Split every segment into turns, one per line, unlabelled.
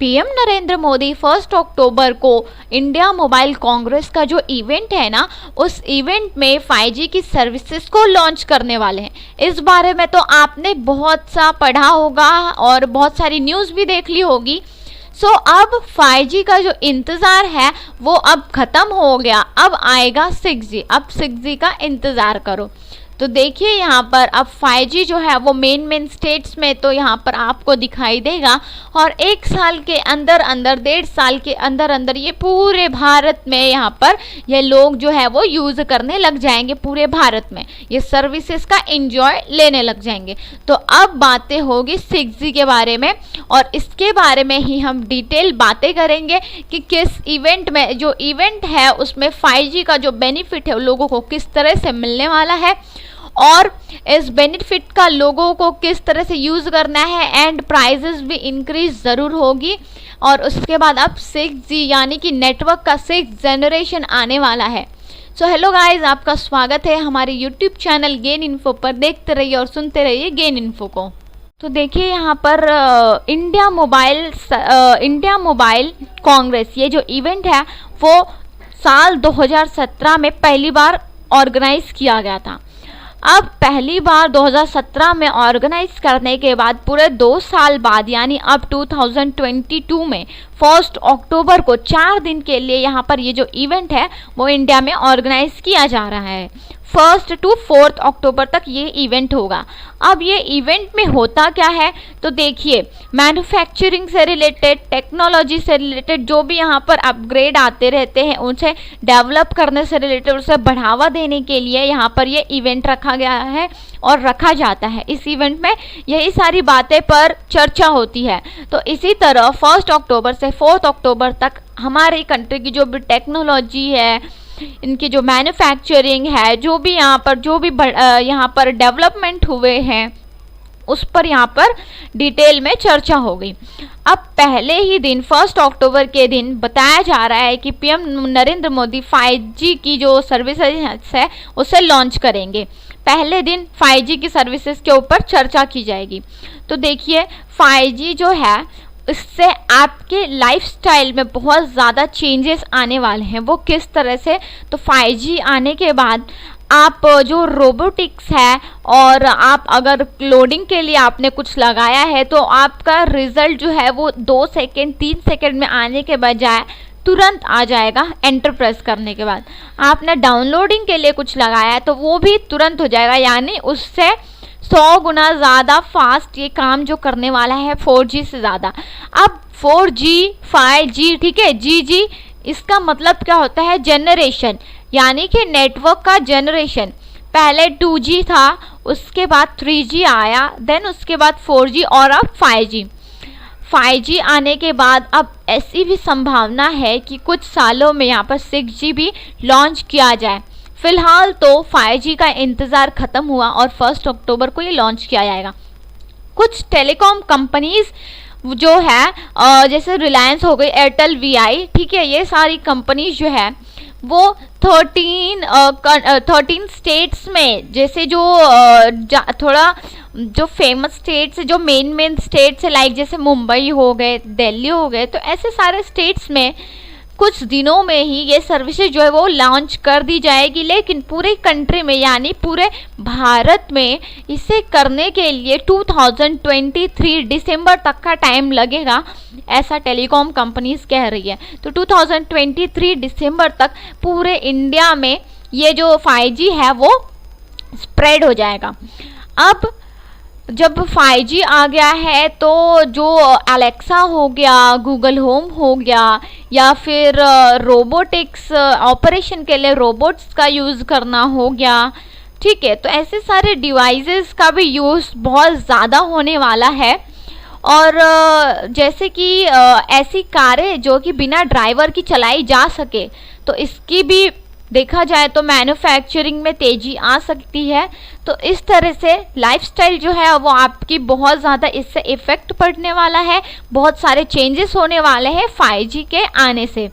PM Narendra Modi 1 अक्टूबर को India mobile Congress का जो इवेंट है ना, उस इवेंट में 5G की सर्विसेज को लॉन्च करने वाले हैं। इस बारे में तो आपने बहुत सा पढ़ा होगा और बहुत सारी न्यूज़ भी देख ली होगी। अब 5G का जो इंतज़ार है वो अब ख़त्म हो गया, अब आएगा 6G। अब 6G का इंतज़ार करो। तो देखिए यहाँ पर अब 5G जो है वो मेन स्टेट्स में तो यहाँ पर आपको दिखाई देगा, और 1 साल के अंदर 1.5 साल के अंदर ये पूरे भारत में यहाँ पर ये लोग जो है वो यूज़ करने लग जाएंगे। पूरे भारत में ये सर्विसेज का एंजॉय लेने लग जाएंगे। तो अब बातें होगी 6G के बारे में, और इसके बारे में ही हम डिटेल बातें करेंगे कि किस इवेंट में, जो इवेंट है उसमें 5G का जो बेनिफिट है लोगों को किस तरह से मिलने वाला है, और इस बेनिफिट का लोगों को किस तरह से यूज़ करना है, एंड प्राइजेस भी इंक्रीज ज़रूर होगी। और उसके बाद अब 6G यानी कि नेटवर्क का 6th जनरेशन आने वाला है। हेलो गाइस, आपका स्वागत है हमारे यूट्यूब चैनल गेन इन्फो पर। देखते रहिए और सुनते रहिए गेन इन्फो को। तो देखिए यहाँ पर इंडिया मोबाइल कांग्रेस ये जो इवेंट है वो साल 2017 में पहली बार ऑर्गेनाइज किया गया था। अब पहली बार 2017 में ऑर्गेनाइज करने के बाद पूरे 2 साल बाद यानी अब 2022 में 1 अक्टूबर को 4 दिन के लिए यहाँ पर ये जो इवेंट है वो इंडिया में ऑर्गेनाइज किया जा रहा है। 1 to 4 अक्टूबर तक ये इवेंट होगा। अब ये इवेंट में होता क्या है तो देखिए, मैन्युफैक्चरिंग से रिलेटेड, टेक्नोलॉजी से रिलेटेड जो भी यहाँ पर अपग्रेड आते रहते हैं उनसे डेवलप करने से रिलेटेड, उसे बढ़ावा देने के लिए यहाँ पर ये इवेंट रखा गया है और रखा जाता है। इस इवेंट में यही सारी बातें पर चर्चा होती है। तो इसी तरह 1 अक्टूबर से 4 अक्टूबर तक हमारी कंट्री की जो भी टेक्नोलॉजी है, इनकी जो मैन्युफैक्चरिंग है, जो भी यहाँ पर डेवलपमेंट हुए हैं उस पर यहाँ पर डिटेल में चर्चा हो गई। अब पहले ही दिन 1 अक्टूबर के दिन बताया जा रहा है कि पीएम नरेंद्र मोदी 5G की जो सर्विसेज है उसे लॉन्च करेंगे। पहले दिन 5G की सर्विसेज के ऊपर चर्चा की जाएगी। तो देखिए 5G जो है इससे आपके लाइफस्टाइल में बहुत ज़्यादा चेंजेस आने वाले हैं। वो किस तरह से, तो 5G आने के बाद आप जो रोबोटिक्स है, और आप अगर लोडिंग के लिए आपने कुछ लगाया है तो आपका रिज़ल्ट जो है वो 2 सेकेंड 3 सेकेंड में आने के बजाय तुरंत आ जाएगा। एंटर प्रेस करने के बाद आपने डाउनलोडिंग के लिए कुछ लगाया है तो वो भी तुरंत हो जाएगा, यानी उससे 100 गुना ज़्यादा फास्ट ये काम जो करने वाला है 4G से ज़्यादा। अब 4G 5G ठीक है, GG इसका मतलब क्या होता है, जनरेशन, यानी कि नेटवर्क का जनरेशन। पहले 2G था, उसके बाद 3G आया, देन उसके बाद 4G और अब 5G। 5G आने के बाद अब ऐसी भी संभावना है कि कुछ सालों में यहाँ पर 6G भी लॉन्च किया जाए। फिलहाल तो 5G का इंतज़ार ख़त्म हुआ और 1 अक्टूबर को ये लॉन्च किया जाएगा। कुछ टेलीकॉम कंपनीज़ जो है जैसे रिलायंस हो गई, एयरटेल, VI, ठीक है, ये सारी कंपनीज जो है वो 13 स्टेट्स में, जैसे जो थोड़ा जो फेमस स्टेट्स है, जो मेन स्टेट्स है, लाइक जैसे मुंबई हो गए, दिल्ली हो गए, तो ऐसे सारे स्टेट्स में कुछ दिनों में ही ये सर्विसेज जो है वो लॉन्च कर दी जाएगी। लेकिन पूरे कंट्री में यानी पूरे भारत में इसे करने के लिए 2023 दिसंबर तक का टाइम लगेगा, ऐसा टेलीकॉम कंपनीज कह रही है। तो 2023 दिसंबर तक पूरे इंडिया में ये जो 5G है वो स्प्रेड हो जाएगा। अब जब 5G आ गया है तो जो अलेक्सा हो गया, गूगल होम हो गया, या फिर रोबोटिक्स ऑपरेशन के लिए रोबोट्स का यूज़ करना हो गया, ठीक है, तो ऐसे सारे डिवाइसेस का भी यूज़ बहुत ज़्यादा होने वाला है। और जैसे कि ऐसी कारें जो कि बिना ड्राइवर की चलाई जा सके, तो इसकी भी देखा जाए तो मैन्युफैक्चरिंग में तेज़ी आ सकती है। तो इस तरह से लाइफस्टाइल जो है वो आपकी बहुत ज़्यादा इससे इफ़ेक्ट पड़ने वाला है, बहुत सारे चेंजेस होने वाले हैं 5G के आने से।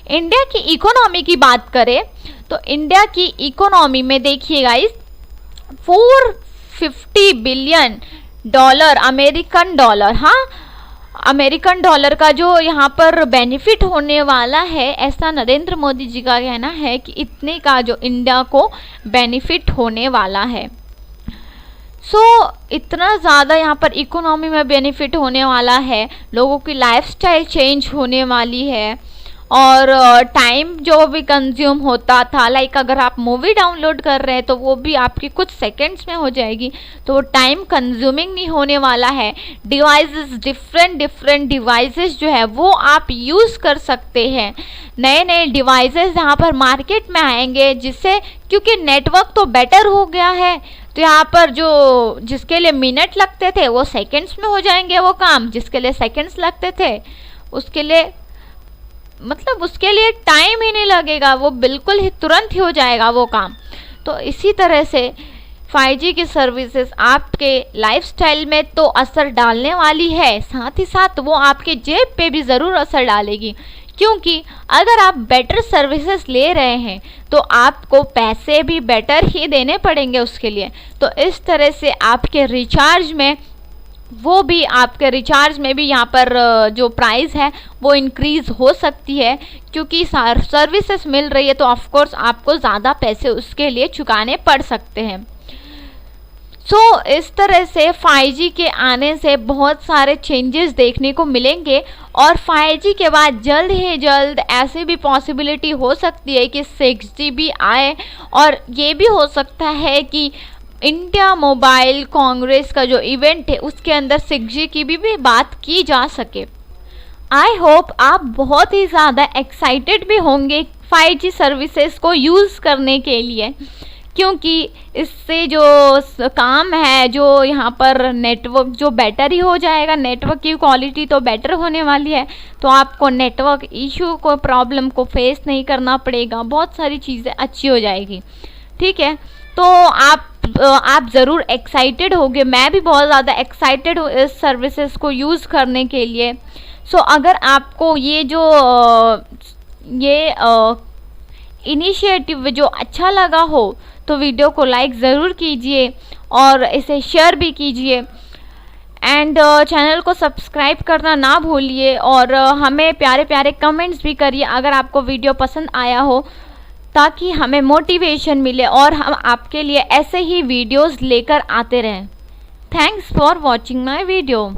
इंडिया की इकोनॉमी की बात करें तो इंडिया की इकोनॉमी में देखिए गाइस, $450 बिलियन अमेरिकन डॉलर, हाँ, अमेरिकन डॉलर का जो यहाँ पर बेनिफिट होने वाला है, ऐसा नरेंद्र मोदी जी का कहना है कि इतने का जो इंडिया को बेनिफिट होने वाला है। इतना ज़्यादा यहाँ पर इकोनॉमी में बेनिफिट होने वाला है, लोगों की लाइफस्टाइल चेंज होने वाली है, और टाइम जो भी कंज्यूम होता था, लाइक अगर आप मूवी डाउनलोड कर रहे हैं तो वो भी आपकी कुछ सेकंड्स में हो जाएगी, तो वो टाइम कंज्यूमिंग नहीं होने वाला है। डिवाइसेस, डिफरेंट डिवाइसेस जो है वो आप यूज़ कर सकते हैं। नए नए डिवाइसेस यहाँ पर मार्केट में आएंगे, जिससे क्योंकि नेटवर्क तो बेटर हो गया है, तो यहाँ पर जो जिसके लिए मिनट लगते थे वो सेकंड्स में हो जाएंगे वो काम, जिसके लिए सेकंड्स लगते थे उसके लिए उसके लिए टाइम ही नहीं लगेगा, वो बिल्कुल ही तुरंत ही हो जाएगा वो काम। तो इसी तरह से 5G की सर्विसेज आपके लाइफस्टाइल में तो असर डालने वाली है, साथ ही साथ वो आपके जेब पे भी ज़रूर असर डालेगी, क्योंकि अगर आप बेटर सर्विसेज ले रहे हैं तो आपको पैसे भी बेटर ही देने पड़ेंगे उसके लिए। तो इस तरह से आपके रिचार्ज में भी यहाँ पर जो प्राइस है वो इंक्रीज़ हो सकती है, क्योंकि सर्विसेज मिल रही है तो ऑफ कोर्स आपको ज़्यादा पैसे उसके लिए चुकाने पड़ सकते हैं। इस तरह से 5G के आने से बहुत सारे चेंजेस देखने को मिलेंगे, और 5G के बाद जल्द ही जल्द ऐसी भी पॉसिबिलिटी हो सकती है कि 6G भी आए, और ये भी हो सकता है कि इंडिया मोबाइल कांग्रेस का जो इवेंट है उसके अंदर 6G की भी बात की जा सके। आई होप आप बहुत ही ज़्यादा एक्साइटेड भी होंगे 5G सर्विसेज को यूज़ करने के लिए, क्योंकि इससे जो काम है, जो यहाँ पर नेटवर्क जो बेटर ही हो जाएगा, नेटवर्क की क्वालिटी तो बेटर होने वाली है, तो आपको नेटवर्क इशू को प्रॉब्लम को फेस नहीं करना पड़ेगा, बहुत सारी चीज़ें अच्छी हो जाएगी। ठीक है, तो आप ज़रूर एक्साइटेड होंगे, मैं भी बहुत ज़्यादा एक्साइटेड हूँ इस सर्विसेज को यूज़ करने के लिए। अगर आपको ये जो इनिशिएटिव जो अच्छा लगा हो तो वीडियो को लाइक ज़रूर कीजिए और इसे शेयर भी कीजिए, एंड चैनल को सब्सक्राइब करना ना भूलिए, और हमें प्यारे प्यारे कमेंट्स भी करिए अगर आपको वीडियो पसंद आया हो, ताकि हमें मोटिवेशन मिले और हम आपके लिए ऐसे ही वीडियोस लेकर आते रहें। Thanks for watching my video.